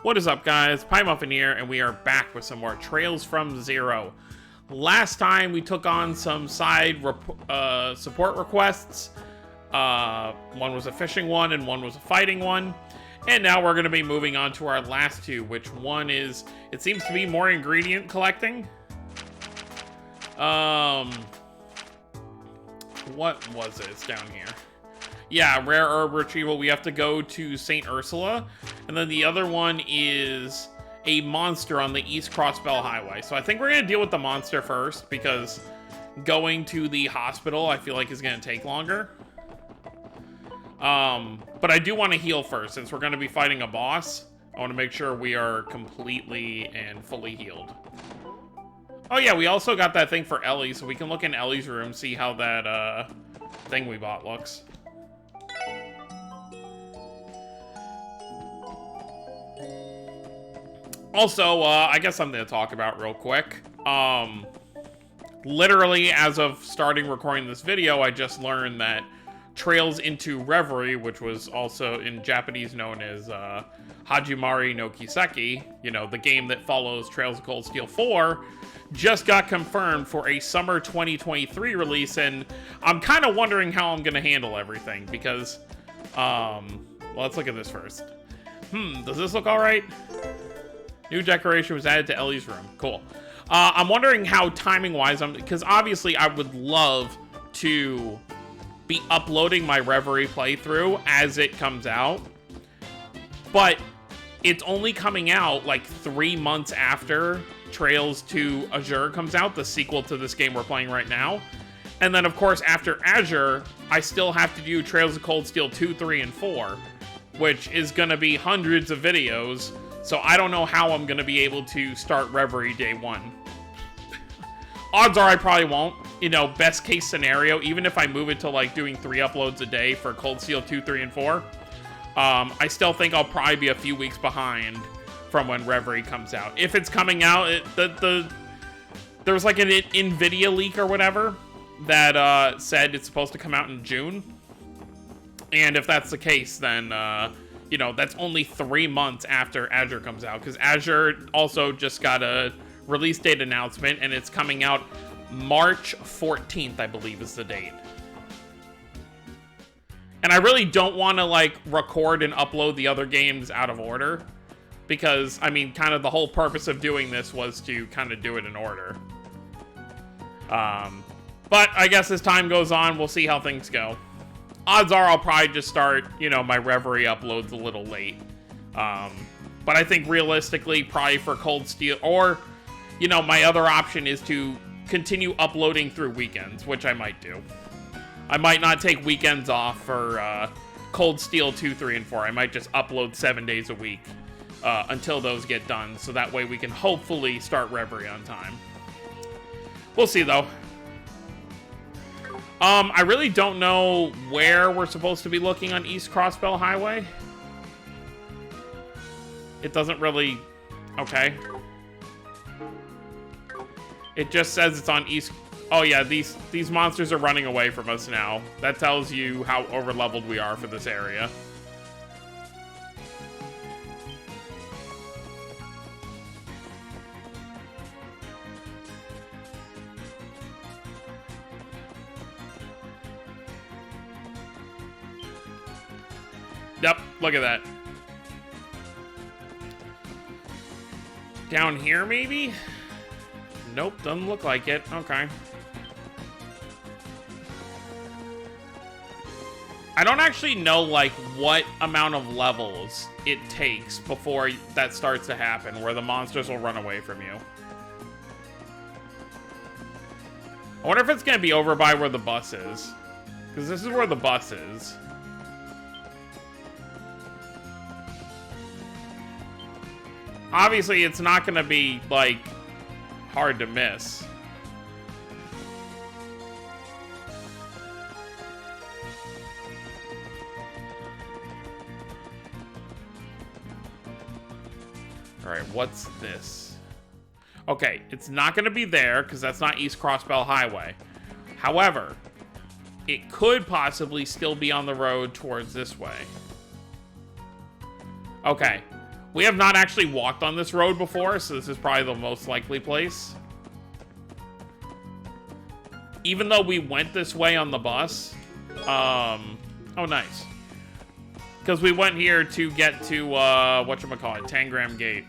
What is up, guys? Pie Muffin here, and we are back with some more Trails from Zero. Last time we took on some side support requests. One was a fishing one and one was a fighting one. And now we're going to be moving on to our last two, which one is, it seems to be more ingredient collecting. What was it? It's down here. Yeah, rare herb retrieval. We have to go to St. Ursula. And then the other one is a monster on the East Crossbell Highway. So I think we're going to deal with the monster first, because going to the hospital I feel like is going to take longer. But I do want to heal first, since we're going to be fighting a boss. I want to make sure we are completely and fully healed. Oh yeah, we also got that thing for Ellie, so we can look in Ellie's room, see how that thing we bought looks. Also, I guess something to talk about real quick. Literally, as of starting recording this video, I just learned that Trails into Reverie, which was also in Japanese known as Hajimari no Kiseki, you know, the game that follows Trails of Cold Steel 4, just got confirmed for a summer 2023 release, and I'm kind of wondering how I'm going to handle everything, because, well, let's look at this first. Does this look alright? New decoration was added to Ellie's room. Cool. I'm wondering how timing-wise, because obviously I would love to be uploading my Reverie playthrough as it comes out, but it's only coming out like 3 months after Trails to Azure comes out, the sequel to this game we're playing right now. And then, of course, after Azure, I still have to do Trails of Cold Steel 2, 3, and 4, which is going to be hundreds of videos, so I don't know how I'm going to be able to start Reverie day one. Odds are I probably won't. You know, best case scenario, even if I move it to like doing 3 uploads a day for Cold Steel 2, 3, and 4, I still think I'll probably be a few weeks behind from when Reverie comes out. If it's coming out, there was like an NVIDIA leak or whatever that said it's supposed to come out in June. And if that's the case, then, you know, that's only 3 months after Azure comes out, because Azure also just got a release date announcement, and it's coming out March 14th, I believe is the date. And I really don't want to, like, record and upload the other games out of order, because, I mean, kind of the whole purpose of doing this was to kind of do it in order. But I guess as time goes on, we'll see how things go. Odds are I'll probably just start, you know, my Reverie uploads a little late. But I think realistically, probably for Cold Steel, or, you know, my other option is to continue uploading through weekends, which I might do. I might not take weekends off for Cold Steel 2, 3, and 4. I might just upload 7 days a week until those get done, so that way we can hopefully start Reverie on time. We'll see, though. I really don't know where we're supposed to be looking on East Crossbell Highway. It doesn't really... Okay. It just says it's on East... Oh yeah, these monsters are running away from us now. That tells you how overleveled we are for this area. Yep, look at that. Down here, maybe? Nope, doesn't look like it. Okay. I don't actually know, like, what amount of levels it takes before that starts to happen, where the monsters will run away from you. I wonder if it's going to be over by where the bus is. Because this is where the bus is. Obviously, it's not going to be, like, hard to miss. Alright, what's this? Okay, it's not going to be there, because that's not East Crossbell Highway. However, it could possibly still be on the road towards this way. Okay. We have not actually walked on this road before, so this is probably the most likely place. Even though we went this way on the bus. Oh, nice. Because we went here to get to, whatchamacallit, Tangram Gate.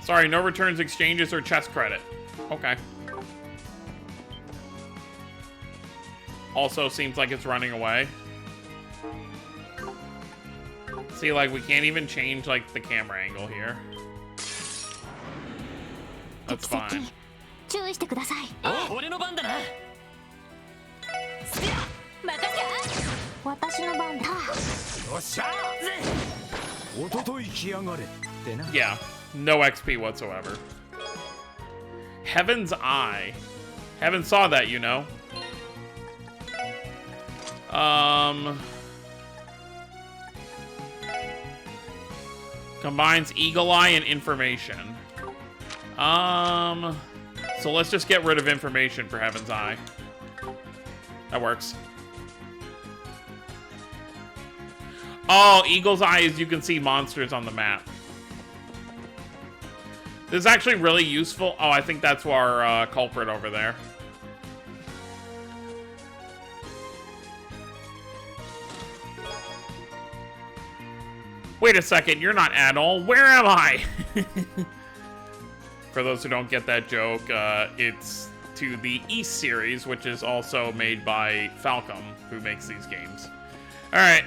Sorry, no returns, exchanges, or chest credit. Okay. Also seems like it's running away. See, like, we can't even change, like, the camera angle here. That's fine. Yeah, no XP whatsoever. Heaven's Eye. Haven't saw that, you know. Combines Eagle Eye and information. So let's just get rid of information for Heaven's Eye. That works. Oh, Eagle's Eye is you can see monsters on the map. This is actually really useful. Oh, I think that's our culprit over there. Wait a second, you're not Adol. Where am I? For those who don't get that joke, it's to the East series, which is also made by Falcom, who makes these games. Alright,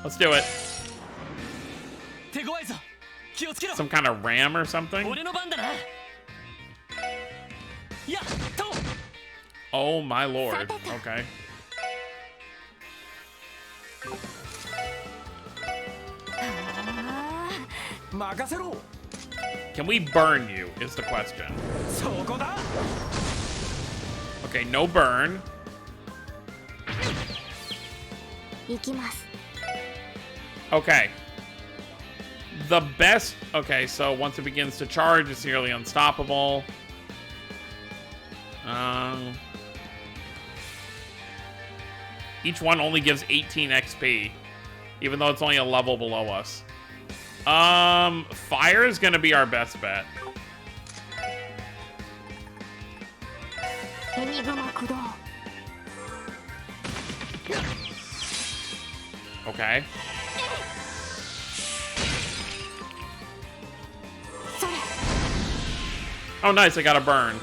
let's do it. Some kind of ram or something? Oh my lord, okay. Can we burn you, is the question. Okay, no burn. Okay. The best... Okay, so once it begins to charge, it's nearly unstoppable. Each one only gives 18 XP, even though it's only a level below us. Fire is gonna be our best bet. Okay. Oh, nice, I got a burn.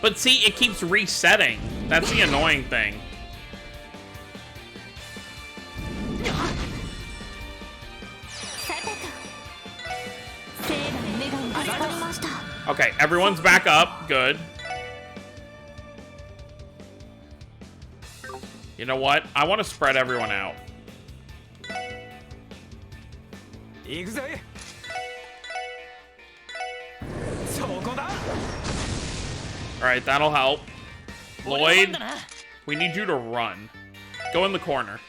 But see, it keeps resetting. That's the annoying thing. Okay, everyone's back up. Good. You know what? I want to spread everyone out. Alright, that'll help. Lloyd, we need you to run. Go in the corner.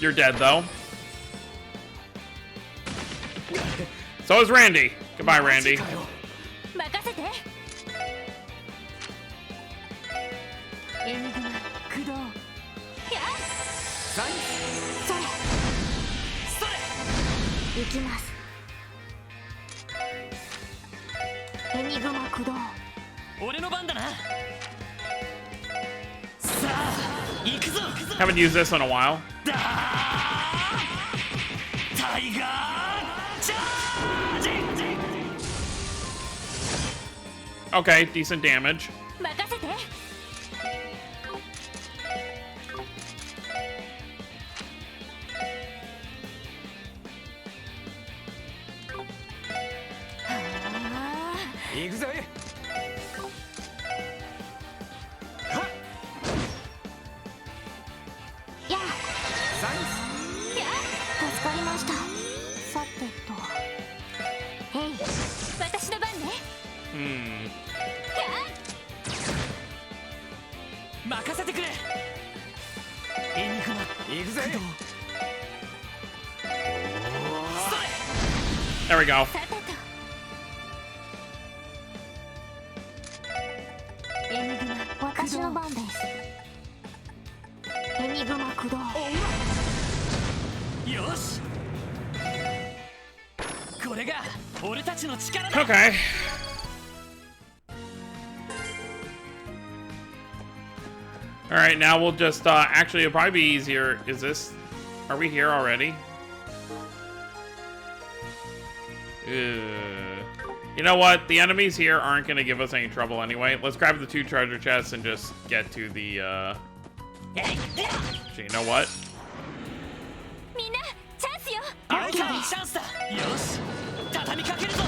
You're dead, though. So is Randy. Goodbye, Randy. Haven't used this in a while. Okay, decent damage. 行くぜ。やサインや助かりました。さてと、へい、私の番ね。任せてくれ。エニグマ行くぜ。 There we go. さてと、エニグマ、私の番です。エニグマ駆動。よし、これが俺たちの力だ。 Okay. Alright, now we'll just, actually, it'll probably be easier. Is this... Are we here already? You know what? The enemies here aren't going to give us any trouble anyway. Let's grab the 2 treasure chests and just get to the, Actually, you know what? みんな、チャンスよ。青さにチャンスだ。よし、畳みかけるぞ。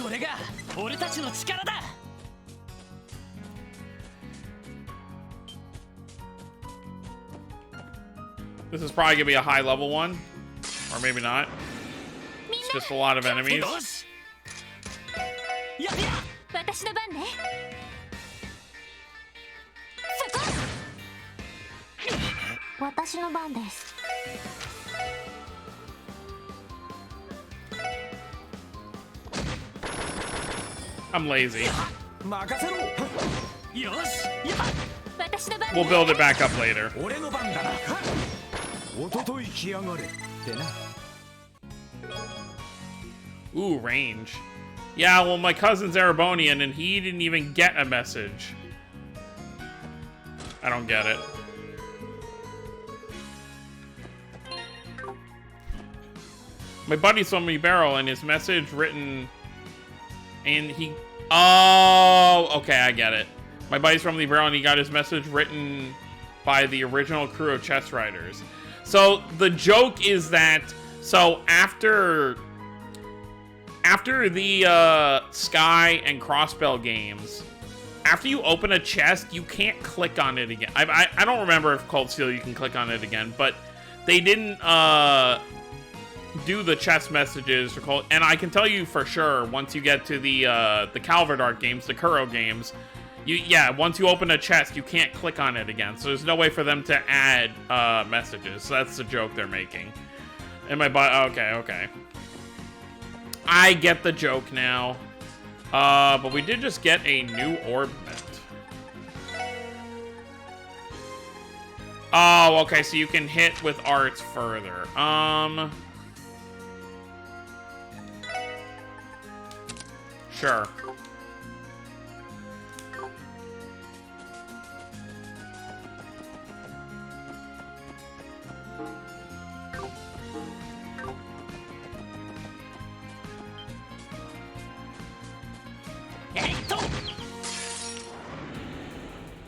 これが俺たちの力だ。 This is probably going to be a high level one. Or maybe not. It's just a lot of enemies. よし、やべや。私の番ね。そこ。私の番です。 I'm lazy. 任せろ。よし、や。私の番。 We'll build it back up later. 俺の番だな。おととい来やがれってな。 Ooh, range. Yeah, well, my cousin's Erebonian, and he didn't even get a message. I don't get it. My buddy's from Ibero, and his message written... And he... Oh, okay, I get it. My buddy's from Libero, and he got his message written by the original crew of Chess Riders. So, the joke is that... So, after the Sky and Crossbell games, after you open a chest, you can't click on it again. I don't remember if Cold Steel you can click on it again, but they didn't do the chest messages for Cold. And I can tell you for sure, once you get to the Calvardart games, the Kuro games, once you open a chest, you can't click on it again. So there's no way for them to add messages. So that's the joke they're making. And my okay. I get the joke now. But we did just get a new orbment. Oh, okay, so you can hit with arts further. Sure.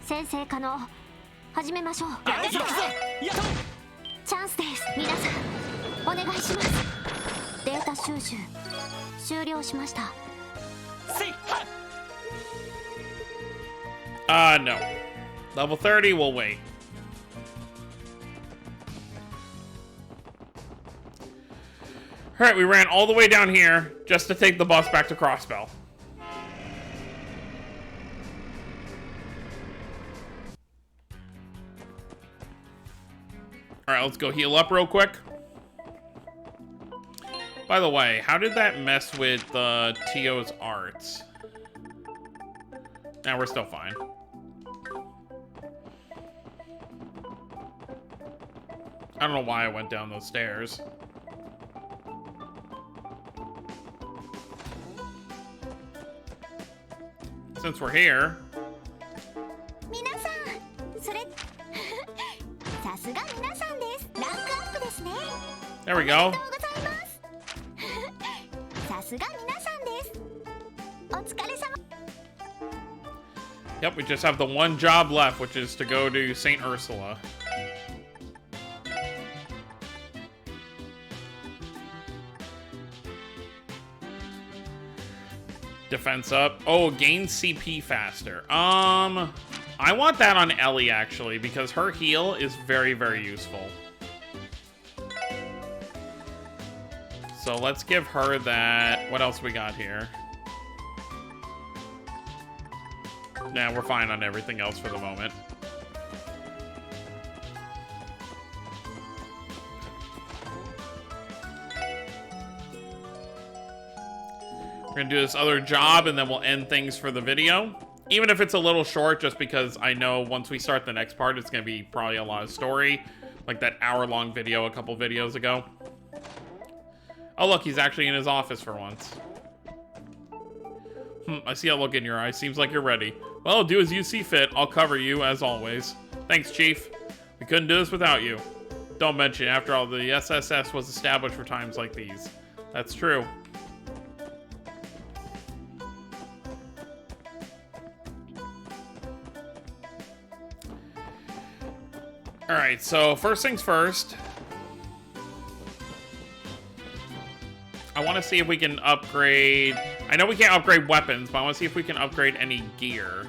Sensei 可能始めましょう。チャンスです。皆さんお願いします。データ収集終了しました。 No. Level 30, we'll wait. Alright, we ran all the way down here just to take the bus back to Crossbell. Alright, let's go heal up real quick. By the way, how did that mess with Tio's arts? Nah, we're still fine. I don't know why I went down those stairs. Since we're here. 皆さん、それさすが皆さんです。ランクアップですね。 There we go. さすが皆さんです。お疲れ様。 Yep, we just have the one job left, which is to go to St. Ursula. defense up. Oh, gain CP faster. I want that on Ellie, actually, because her heal is very, very useful. So let's give her that. What else we got here? Nah, we're fine on everything else for the moment. We're gonna do this other job and then we'll end things for the video. Even if it's a little short, just because I know once we start the next part, it's gonna be probably a lot of story. Like that hour-long video a couple videos ago. Oh look, he's actually in his office for once. I see a look in your eyes. Seems like you're ready. Well, do as you see fit. I'll cover you, as always. Thanks, Chief. We couldn't do this without you. Don't mention it. After all, the SSS was established for times like these. That's true. Alright, so first things first. I want to see if we can upgrade... I know we can't upgrade weapons, but I want to see if we can upgrade any gear.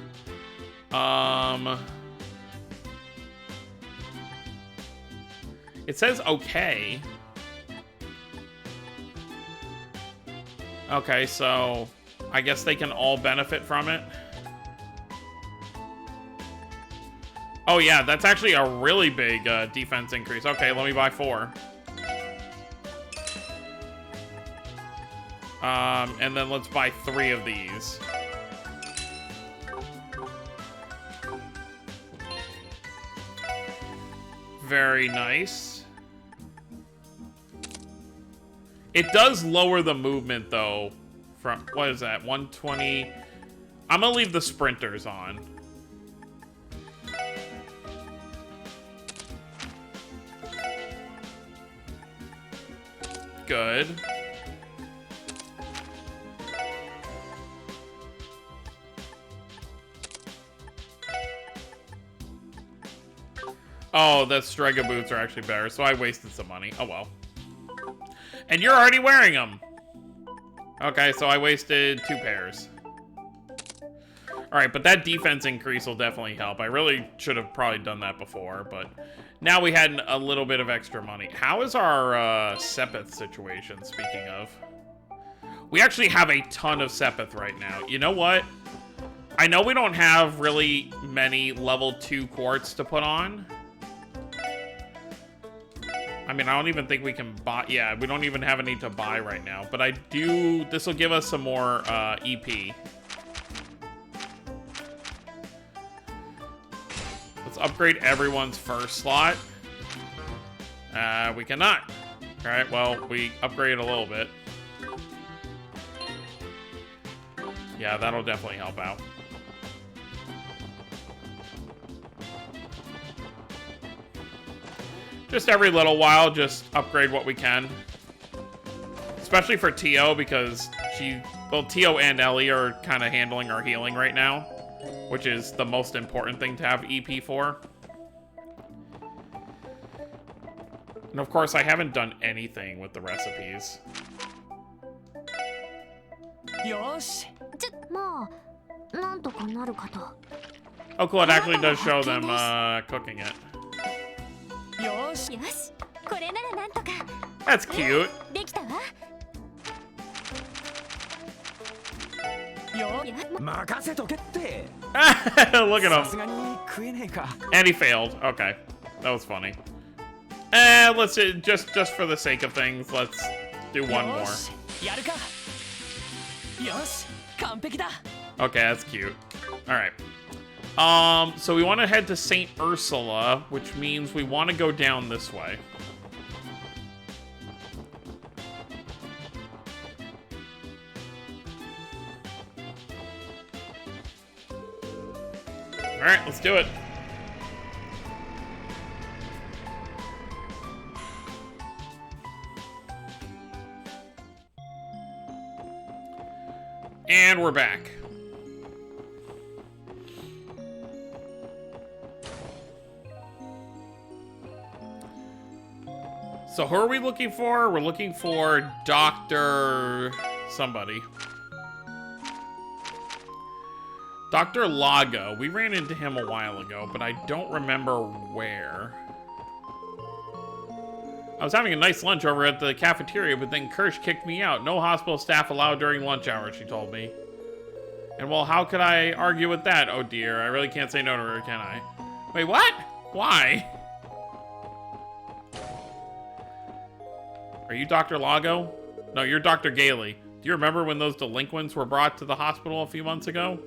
It says okay. Okay, so I guess they can all benefit from it. Oh yeah, that's actually a really big defense increase. Okay, let me buy 4. And then let's buy 3 of these. Very nice. It does lower the movement though. From, what is that, 120? I'm gonna leave the sprinters on. Good. Oh, the Strega boots are actually better, so I wasted some money. Oh well. And you're already wearing them. Okay, so I wasted 2 pairs. Alright, but that defense increase will definitely help. I really should have probably done that before, but now we had a little bit of extra money. How is our Sepith situation, speaking of? We actually have a ton of Sepith right now. You know what? I know we don't have really many level 2 quartz to put on. I mean, I don't even think we can buy... Yeah, we don't even have any to buy right now. But I do... This will give us some more EP. Let's upgrade everyone's first slot. We cannot. Alright, well, we upgraded a little bit. Yeah, that'll definitely help out. Just every little while, just upgrade what we can. Especially for Tio, because well, Tio and Ellie are kind of handling our healing right now, which is the most important thing to have EP for. And of course, I haven't done anything with the recipes. Oh, cool, it actually does show them cooking it. That's cute. Look at him. And he failed. Okay. That was funny. Let's see, just for the sake of things, let's do one more. Okay, that's cute. Alright. So we want to head to St. Ursula, which means we want to go down this way. Alright, let's do it. And we're back. So who are we looking for? We're looking for Dr. somebody. Dr. Lago. We ran into him a while ago, but I don't remember where. I was having a nice lunch over at the cafeteria, but then Kirsch kicked me out. No hospital staff allowed during lunch hour, she told me. And well, how could I argue with that? Oh dear, I really can't say no to her, can I? Wait, what? Why? Are you Dr. Lago? No, you're Dr. Gailey. Do you remember when those delinquents were brought to the hospital a few months ago?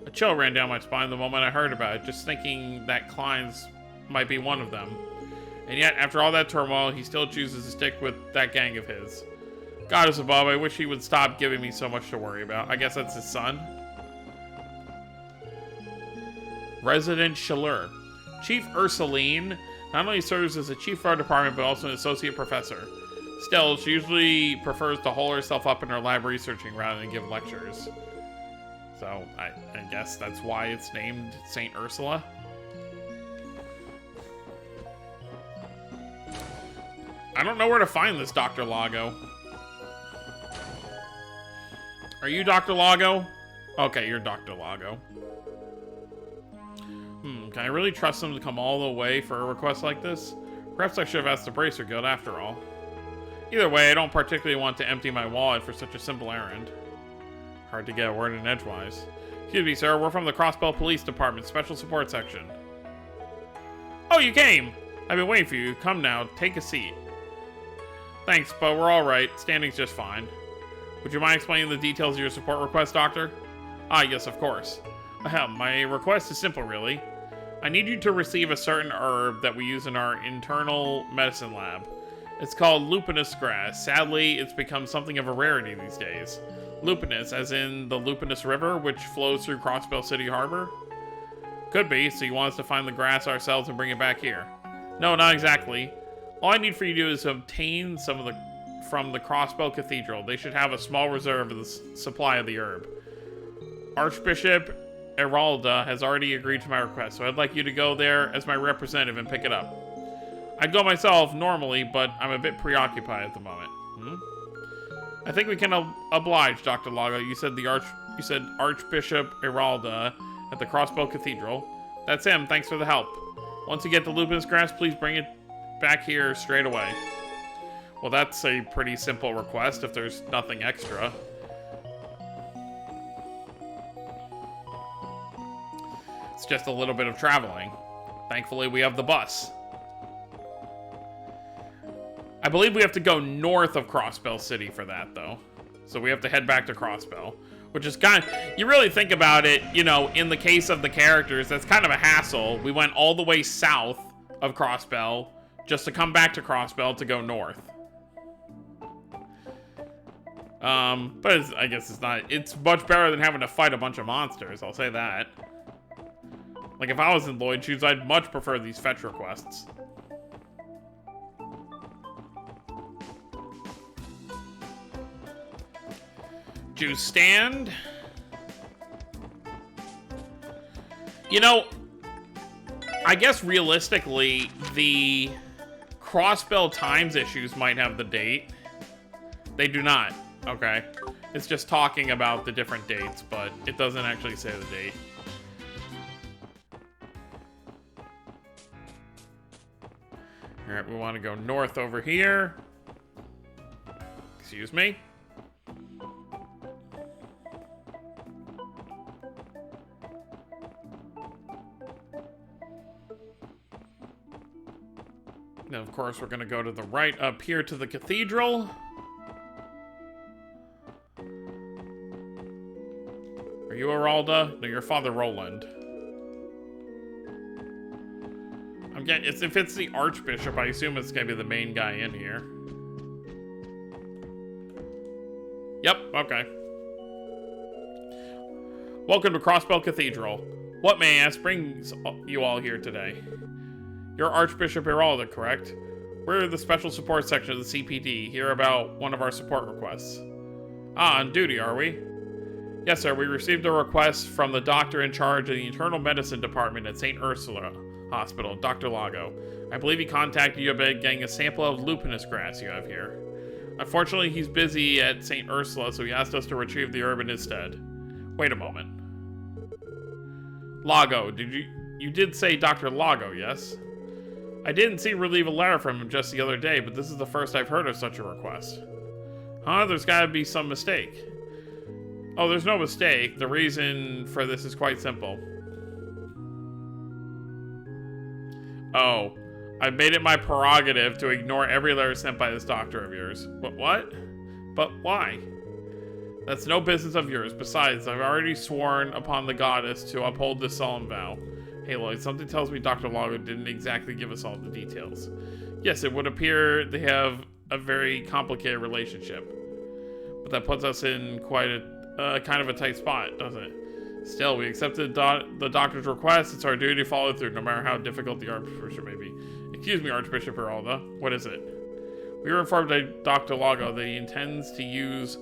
A chill ran down my spine the moment I heard about it, just thinking that Klein's might be one of them. And yet, after all that turmoil, he still chooses to stick with that gang of his. God is above, I wish he would stop giving me so much to worry about. I guess that's his son. Resident Chaleur. Chief Ursuline not only serves as a chief for our department, but also an associate professor. Still, she usually prefers to hole herself up in her lab researching rather than give lectures. So, I guess that's why it's named St. Ursula. I don't know where to find this Dr. Lago. Are you Dr. Lago? Okay, you're Dr. Lago. Can I really trust them to come all the way for a request like this? Perhaps I should have asked the Bracer Guild after all. Either way, I don't particularly want to empty my wallet for such a simple errand. Hard to get a word in edgewise. Excuse me, sir, we're from the Crossbell Police Department, Special Support Section. Oh, you came! I've been waiting for you. Come now, take a seat. Thanks, but we're alright. Standing's just fine. Would you mind explaining the details of your support request, Doctor? Ah, yes, of course. My request is simple, really. I need you to receive a certain herb that we use in our internal medicine lab. It's called lupinus grass. Sadly, it's become something of a rarity these days. Lupinus, as in the Lupinus River, which flows through Crossbell City Harbor? Could be, so you want us to find the grass ourselves and bring it back here. No, not exactly. All I need for you to do is obtain some of from the Crossbell Cathedral. They should have a small reserve of the supply of the herb. Archbishop Eralda has already agreed to my request, so I'd like you to go there as my representative and pick it up. I'd go myself normally, but I'm a bit preoccupied at the moment. I think we can oblige, Dr. Lago. You said Archbishop Eralda at the Crossbell Cathedral. That's him. Thanks for the help. Once you get the lupinus grass, please bring it back here straight away. Well, that's a pretty simple request if there's nothing extra. It's just a little bit of traveling. Thankfully, we have the bus. I believe we have to go north of Crossbell City for that, though. So we have to head back to Crossbell, which is kind of... You really think about it, you know, in the case of the characters, that's kind of a hassle. We went all the way south of Crossbell just to come back to Crossbell to go north. But I guess it's not... It's much better than having to fight a bunch of monsters, I'll say that. Like, if I was in Lloyd Shoes, I'd much prefer these fetch requests. Juice stand. You know, I guess realistically, the Crossbell Times issues might have the date. They do not. Okay. It's just talking about the different dates, but it doesn't actually say the date. Alright, we want to go north over here. Excuse me. Now, of course, we're going to go to the right up here to the cathedral. Are you Eralda? No, your father Roland. If it's the Archbishop, I assume it's going to be the main guy in here. Yep, okay. Welcome to Crossbell Cathedral. What, may I ask, brings you all here today? You're Archbishop Eralda, correct? We're the Special Support Section of the CPD, here about one of our support requests. Ah, on duty, are we? Yes, sir, we received a request from the doctor in charge of the Internal Medicine Department at St. Ursula Hospital, Dr. Lago. I believe he contacted you about getting a sample of lupinus grass you have here. Unfortunately, he's busy at St. Ursula, so he asked us to retrieve the herb in his stead. Wait a moment. Lago, you did say Dr. Lago, yes? I didn't see her leave a letter from him just the other day, but this is the first I've heard of such a request. Huh? There's gotta be some mistake. Oh, there's no mistake. The reason for this is quite simple. Oh, I've made it my prerogative to ignore every letter sent by this doctor of yours. What? But why? That's no business of yours. Besides, I've already sworn upon the goddess to uphold this solemn vow. Hey, Lloyd, something tells me Dr. Lago didn't exactly give us all the details. Yes, it would appear they have a very complicated relationship. But that puts us in quite a kind of a tight spot, doesn't it? Still, we accepted the doctor's request. It's our duty to follow through, no matter how difficult the Archbishop may be. Excuse me, Archbishop Geralda. What is it? We were informed by Dr. Lago that he intends to use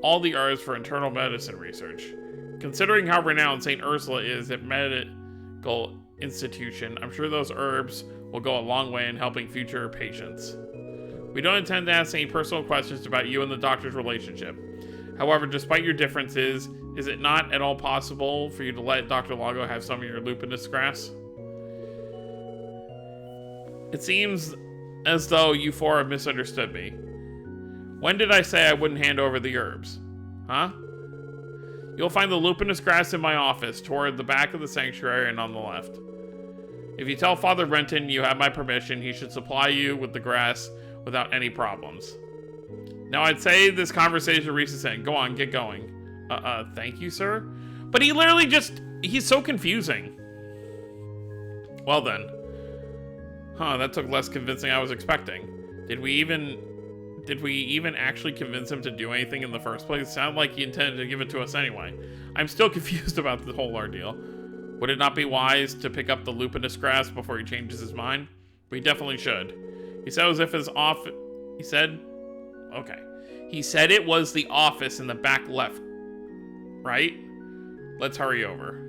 all the herbs for internal medicine research. Considering how renowned St. Ursula is at medical institution, I'm sure those herbs will go a long way in helping future patients. We don't intend to ask any personal questions about you and the doctor's relationship. However, despite your differences, is it not at all possible for you to let Dr. Lago have some of your lupinous grass? It seems as though you four have misunderstood me. When did I say I wouldn't hand over the herbs? Huh? You'll find the lupinous grass in my office, toward the back of the sanctuary and on the left. If you tell Father Renton you have my permission, he should supply you with the grass without any problems. Now, I'd say this conversation reaches its end. Go on, get going. Thank you, sir? But he literally he's so confusing. Well then. Huh, that took less convincing than I was expecting. Did we even actually convince him to do anything in the first place? It sounded like he intended to give it to us anyway. I'm still confused about the whole ordeal. Would it not be wise to pick up the lupinous grass before he changes his mind? We definitely should. He said it was if his office... He said... Okay. He said it was the office in the back left. Right? Let's hurry over.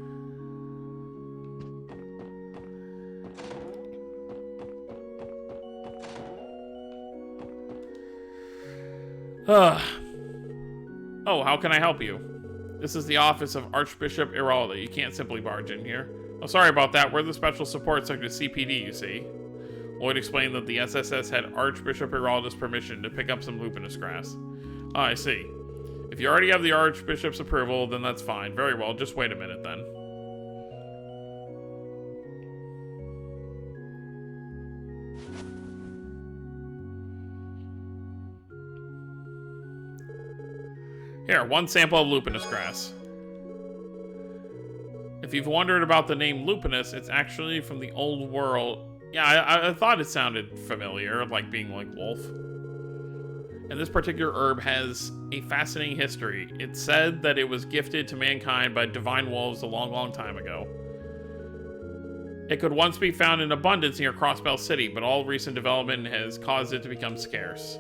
Oh, how can I help you? This is the office of Archbishop Geralda. You can't simply barge in here. Oh, sorry about that. We're the Special Support Sector CPD, you see. Lloyd explained that the SSS had Archbishop Geralda's permission to pick up some lupinous grass. Oh, I see. If you already have the Archbishop's approval, then that's fine. Very well, just wait a minute then. Here, one sample of lupinous grass. If you've wondered about the name lupinous, it's actually from the old world. Yeah, I thought it sounded familiar, like being like wolf. And this particular herb has a fascinating history. It's said that it was gifted to mankind by divine wolves a long, long time ago. It could once be found in abundance near Crossbell City, but all recent development has caused it to become scarce.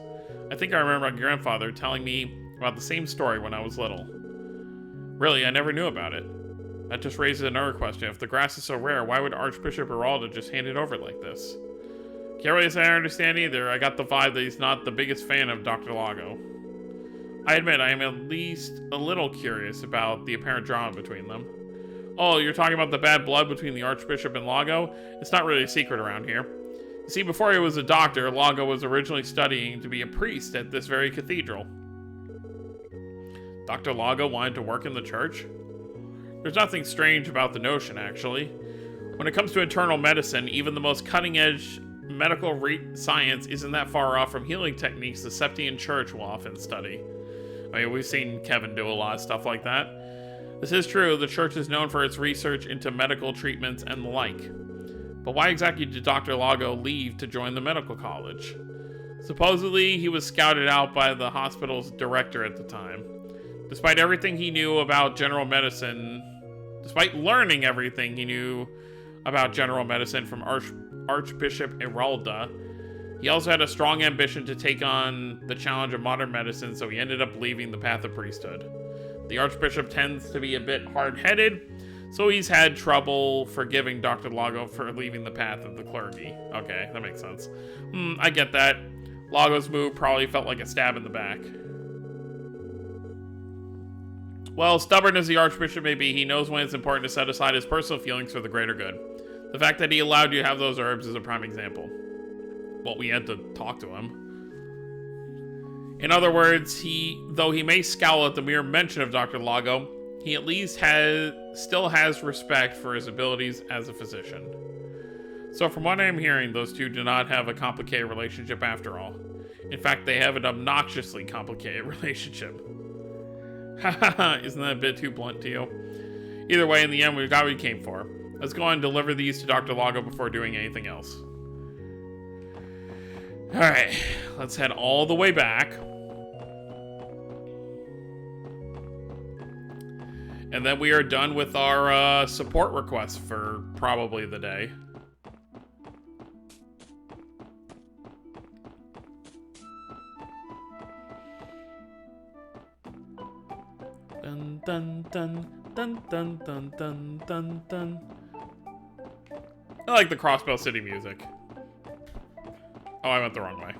I think I remember my grandfather telling me about the same story when I was little. Really, I never knew about it. That just raises another question. If the grass is so rare, why would Archbishop Geralda just hand it over like this? Can't really say I understand either. I got the vibe that he's not the biggest fan of Dr. Lago. I admit I am at least a little curious about the apparent drama between them. Oh, you're talking about the bad blood between the Archbishop and Lago? It's not really a secret around here. You see, before he was a doctor, Lago was originally studying to be a priest at this very cathedral. Dr. Lago wanted to work in the church? There's nothing strange about the notion, actually. When it comes to internal medicine, even the most cutting-edge medical science isn't that far off from healing techniques the Septian Church will often study. I mean, we've seen Kevin do a lot of stuff like that. This is true, the church is known for its research into medical treatments and the like. But why exactly did Dr. Lago leave to join the medical college? Supposedly, he was scouted out by the hospital's director at the time. Despite everything he knew about general medicine, despite learning everything he knew about general medicine from Archbishop Geralda, he also had a strong ambition to take on the challenge of modern medicine, so he ended up leaving the path of priesthood. The Archbishop tends to be a bit hard-headed, so he's had trouble forgiving Dr. Lago for leaving the path of the clergy. Okay, that makes sense. I get that. Lago's move probably felt like a stab in the back. Well, stubborn as the Archbishop may be, he knows when it's important to set aside his personal feelings for the greater good. The fact that he allowed you to have those herbs is a prime example. Well, we had to talk to him. In other words, though he may scowl at the mere mention of Dr. Lago, he at least still has respect for his abilities as a physician. So from what I'm hearing, those two do not have a complicated relationship after all. In fact, they have an obnoxiously complicated relationship. Haha, isn't that a bit too blunt to you? Either way, in the end, we got what we came for. Let's go and deliver these to Dr. Lago before doing anything else. Alright, let's head all the way back. And then we are done with our support requests for probably the day. Dun dun dun dun dun dun dun dun dun. I like the Crossbell City music. Oh, I went the wrong way.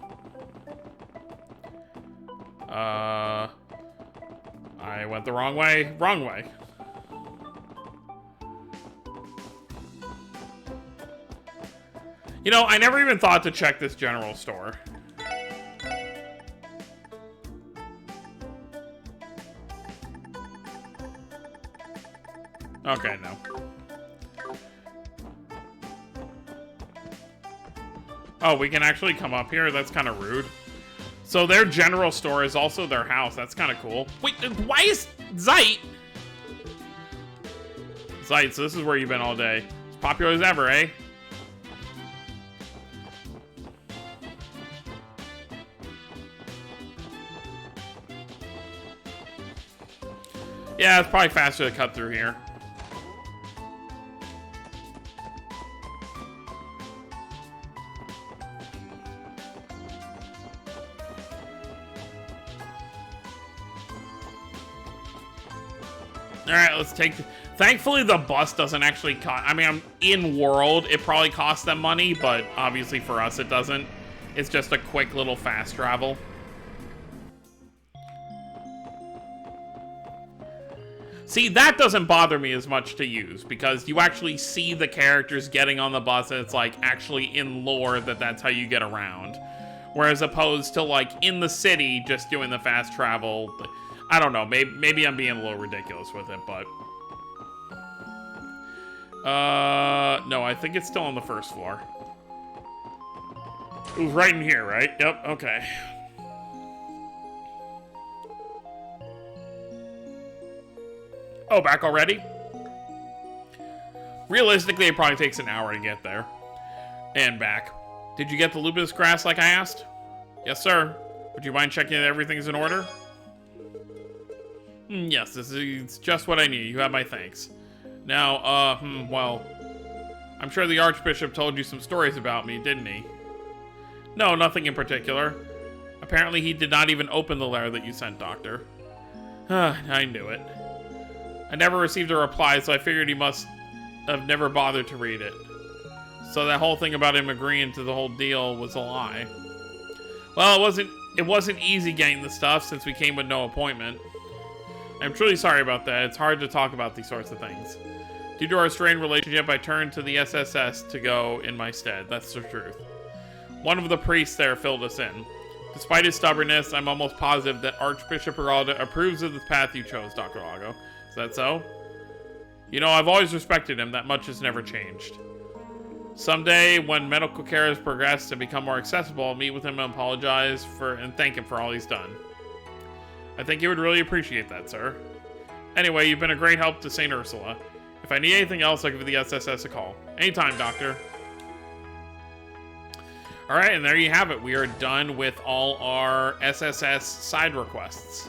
I went the wrong way. Wrong way. You know, I never even thought to check this general store. Okay, no. Oh, we can actually come up here? That's kind of rude. So their general store is also their house. That's kind of cool. Wait, why is Zeit? Zeit, so this is where you've been all day. As popular as ever, eh? Yeah, it's probably faster to cut through here. Alright, let's take... Thankfully, the bus doesn't actually cost... I mean, in world, it probably costs them money, but obviously for us, it doesn't. It's just a quick little fast travel. See, that doesn't bother me as much to use, because you actually see the characters getting on the bus, and it's, like, actually in lore that that's how you get around. Whereas opposed to, like, in the city, just doing the fast travel... I don't know, maybe I'm being a little ridiculous with it, but... no, I think it's still on the first floor. It was right in here, right? Yep, okay. Oh, back already? Realistically, it probably takes an hour to get there. And back. Did you get the lupus grass like I asked? Yes, sir. Would you mind checking that everything's in order? Yes, this is just what I need. You have my thanks. Now, well... I'm sure the Archbishop told you some stories about me, didn't he? No, nothing in particular. Apparently he did not even open the letter that you sent, Doctor. I knew it. I never received a reply, so I figured he must have never bothered to read it. So that whole thing about him agreeing to the whole deal was a lie. Well, it wasn't easy getting the stuff since we came with no appointment. I'm truly sorry about that. It's hard to talk about these sorts of things. Due to our strained relationship, I turned to the SSS to go in my stead. That's the truth. One of the priests there filled us in. Despite his stubbornness, I'm almost positive that Archbishop Peralta approves of the path you chose, Dr. Lago. Is that so? You know, I've always respected him. That much has never changed. Someday, when medical care has progressed and become more accessible, I'll meet with him and apologize and thank him for all he's done. I think he would really appreciate that, sir. Anyway, you've been a great help to St. Ursula. If I need anything else, I'll give the SSS a call. Anytime, Doctor. Alright, and there you have it. We are done with all our SSS side requests.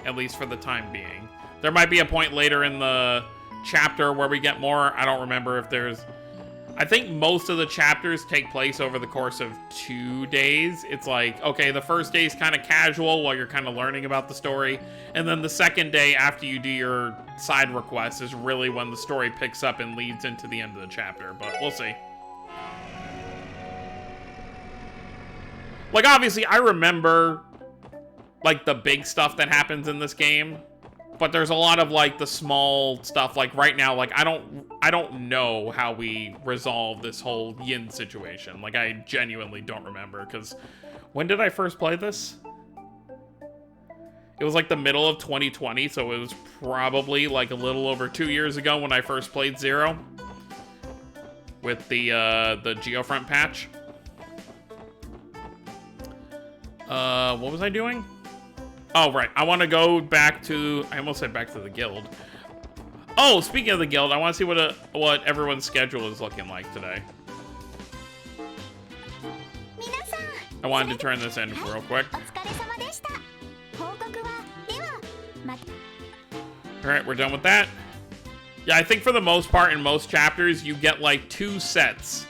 At least for the time being. There might be a point later in the chapter where we get more. I don't remember if there's... I think most of the chapters take place over the course of 2 days. It's like, okay, the first day is kind of casual while you're kind of learning about the story. And then the second day after you do your side requests is really when the story picks up and leads into the end of the chapter. But we'll see. Like, obviously, I remember, like, the big stuff that happens in this game. But there's a lot of like the small stuff. Like right now, like I don't know how we resolve this whole Yin situation. Like I genuinely don't remember, because when did I first play this? It was like the middle of 2020, so it was probably like a little over 2 years ago when I first played Zero with the Geofront patch. What was I doing? Oh, right. I want to go back to... I almost said back to the guild. Oh, speaking of the guild, I want to see what everyone's schedule is looking like today. I wanted to turn this in real quick. Alright, we're done with that. Yeah, I think for the most part, in most chapters, you get like 2 sets.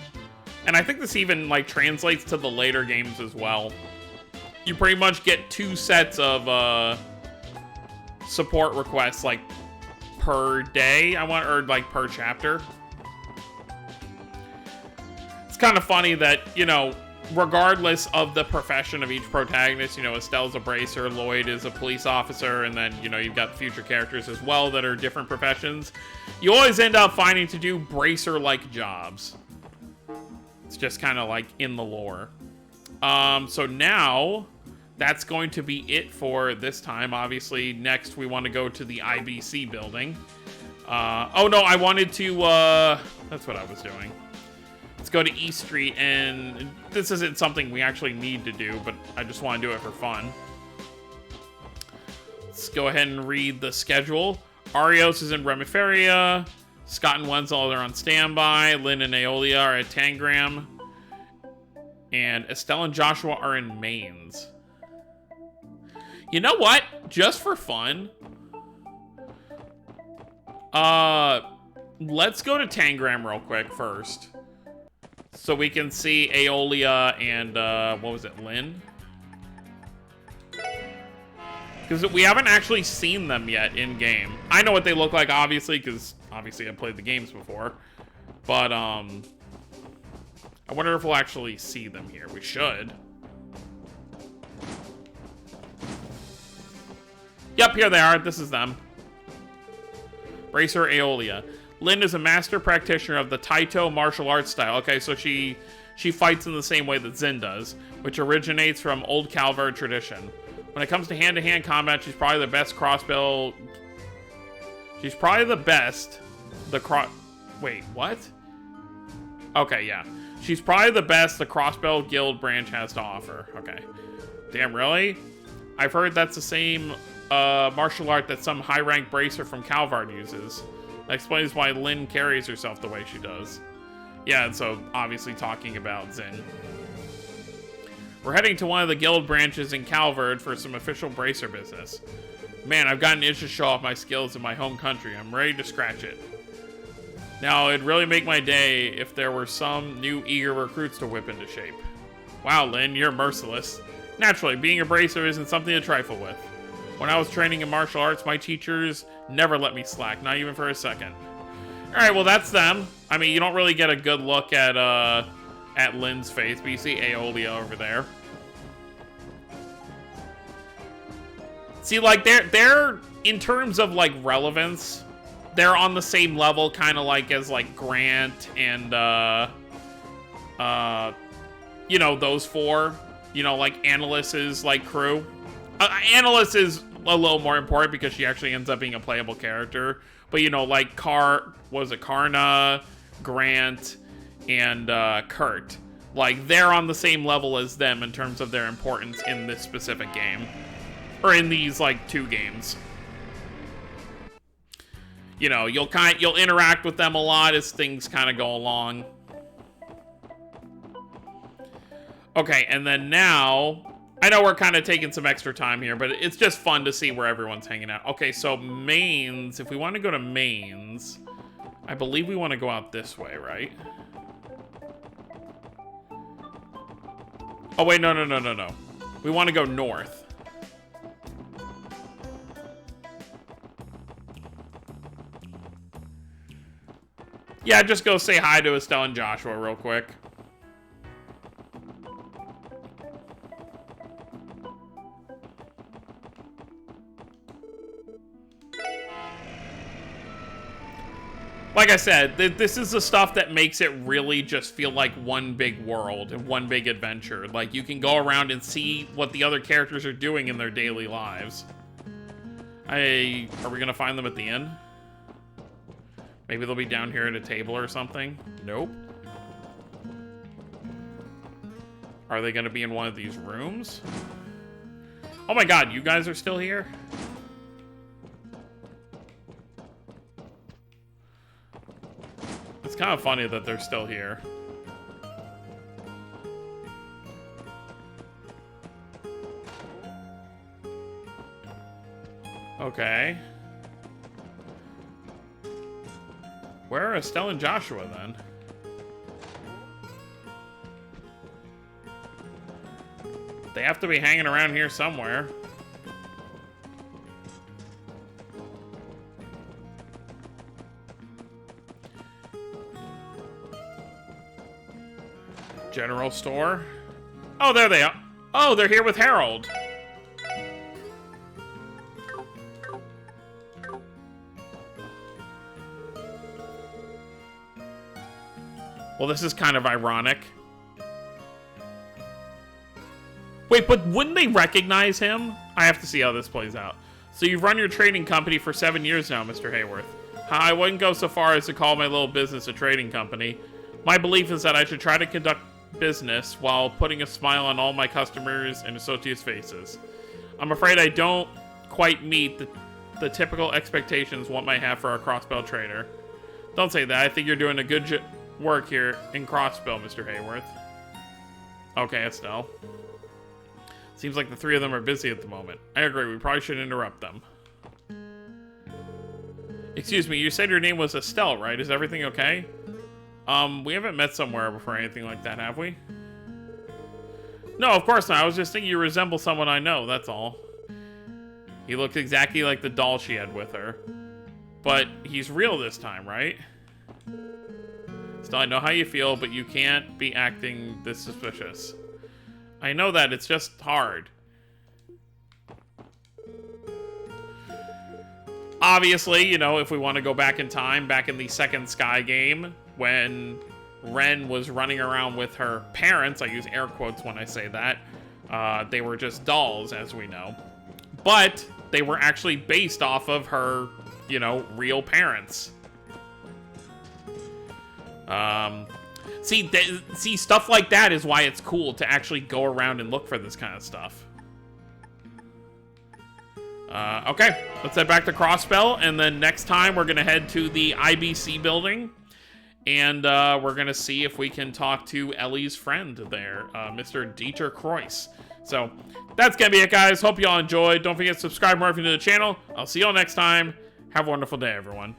And I think this even like translates to the later games as well. You pretty much get 2 sets of support requests like per day, or like per chapter. It's kind of funny that, you know, regardless of the profession of each protagonist, you know, Estelle's a bracer, Lloyd is a police officer, and then, you know, you've got future characters as well that are different professions. You always end up finding to do bracer-like jobs. It's just kind of like in the lore. So now, that's going to be it for this time. Obviously, next we want to go to the IBC building. Oh no, I wanted to, that's what I was doing. Let's go to East Street, and this isn't something we actually need to do, but I just want to do it for fun. Let's go ahead and read the schedule. Arios is in Remiferia. Scott and Wenzel are on standby. Lynn and Aeolia are at Tangram. And Estelle and Joshua are in Mainz. You know what? Just for fun, let's go to Tangram real quick first. So we can see Aeolia and, what was it, Lynn? Because we haven't actually seen them yet in-game. I know what they look like, obviously, because obviously I've played the games before. But, I wonder if we'll actually see them here. We should. Yep, here they are. This is them. Bracer Aeolia. Lynn is a master practitioner of the Taito martial arts style. Okay, so she fights in the same way that Zin does, which originates from old Calvard tradition. When it comes to hand-to-hand combat, she's probably the best crossbow... She's probably the best... Wait, what? Okay, yeah. She's probably the best the Crossbow Guild branch has to offer. Okay. Damn, really? I've heard that's the same martial art that some high-ranked bracer from Calvard uses. That explains why Lynn carries herself the way she does. Yeah, and so obviously talking about Zin. We're heading to one of the guild branches in Calvard for some official bracer business. Man, I've got an itch to show off my skills in my home country. I'm ready to scratch it. Now, it'd really make my day if there were some new eager recruits to whip into shape. Wow, Lynn, you're merciless. Naturally, being a bracer isn't something to trifle with. When I was training in martial arts, my teachers never let me slack, not even for a second. Alright, well that's them. I mean, you don't really get a good look at Lynn's face, but you see Aeolia over there. See, like, they're in terms of, like, relevance, they're on the same level, kind of like as, like, Grant and, you know, those 4. You know, like, Annalis's, like, crew. Annalis is a little more important because she actually ends up being a playable character. But, you know, like, Karna, Grant, and, Kurt. Like, they're on the same level as them in terms of their importance in this specific game. Or in these, like, 2 games. You know, you'll interact with them a lot as things kind of go along. Okay, and then now... I know we're kind of taking some extra time here, but it's just fun to see where everyone's hanging out. Okay, so Mainz, if we want to go to Mainz, I believe we want to go out this way, right? Oh, wait, no. We want to go north. Yeah, just go say hi to Estelle and Joshua real quick. Like I said, this is the stuff that makes it really just feel like one big world and one big adventure. Like, you can go around and see what the other characters are doing in their daily lives. Are we gonna find them at the inn? Maybe they'll be down here at a table or something? Nope. Are they gonna be in one of these rooms? Oh my god, you guys are still here? It's kind of funny that they're still here. Okay. Where are Estelle and Joshua then? They have to be hanging around here somewhere. General store. Oh, there they are. Oh, they're here with Harold. Well, this is kind of ironic. Wait, but wouldn't they recognize him? I have to see how this plays out. So you've run your trading company for 7 years now, Mr. Hayworth. I wouldn't go so far as to call my little business a trading company. My belief is that I should try to conduct business while putting a smile on all my customers and associates' faces. I'm afraid I don't quite meet the typical expectations one might have for a Crossbell trader. Don't say that. I think you're doing a good work here in Crossbell, Mr. Hayworth. Okay, Estelle. Seems like the three of them are busy at the moment. I agree, we probably shouldn't interrupt them. Excuse me, you said your name was Estelle, right? Is everything okay? We haven't met somewhere before or anything like that, have we? No, of course not. I was just thinking you resemble someone I know, that's all. He looked exactly like the doll she had with her. But he's real this time, right? Still, I know how you feel, but you can't be acting this suspicious. I know that, it's just hard. Obviously, you know, if we want to go back in time, back in the second Sky game, when Ren was running around with her parents, I use air quotes when I say that, they were just dolls, as we know. But they were actually based off of her, you know, real parents. See, stuff like that is why it's cool to actually go around and look for this kind of stuff. Okay, let's head back to Crossbell, and then next time we're gonna head to the IBC building, and we're gonna see if we can talk to Ellie's friend there, Mr. Dieter Kreuss. So that's gonna be it, guys. Hope y'all enjoyed. Don't forget to subscribe more if you're new to the channel. I'll see y'all next time. Have a wonderful day, everyone.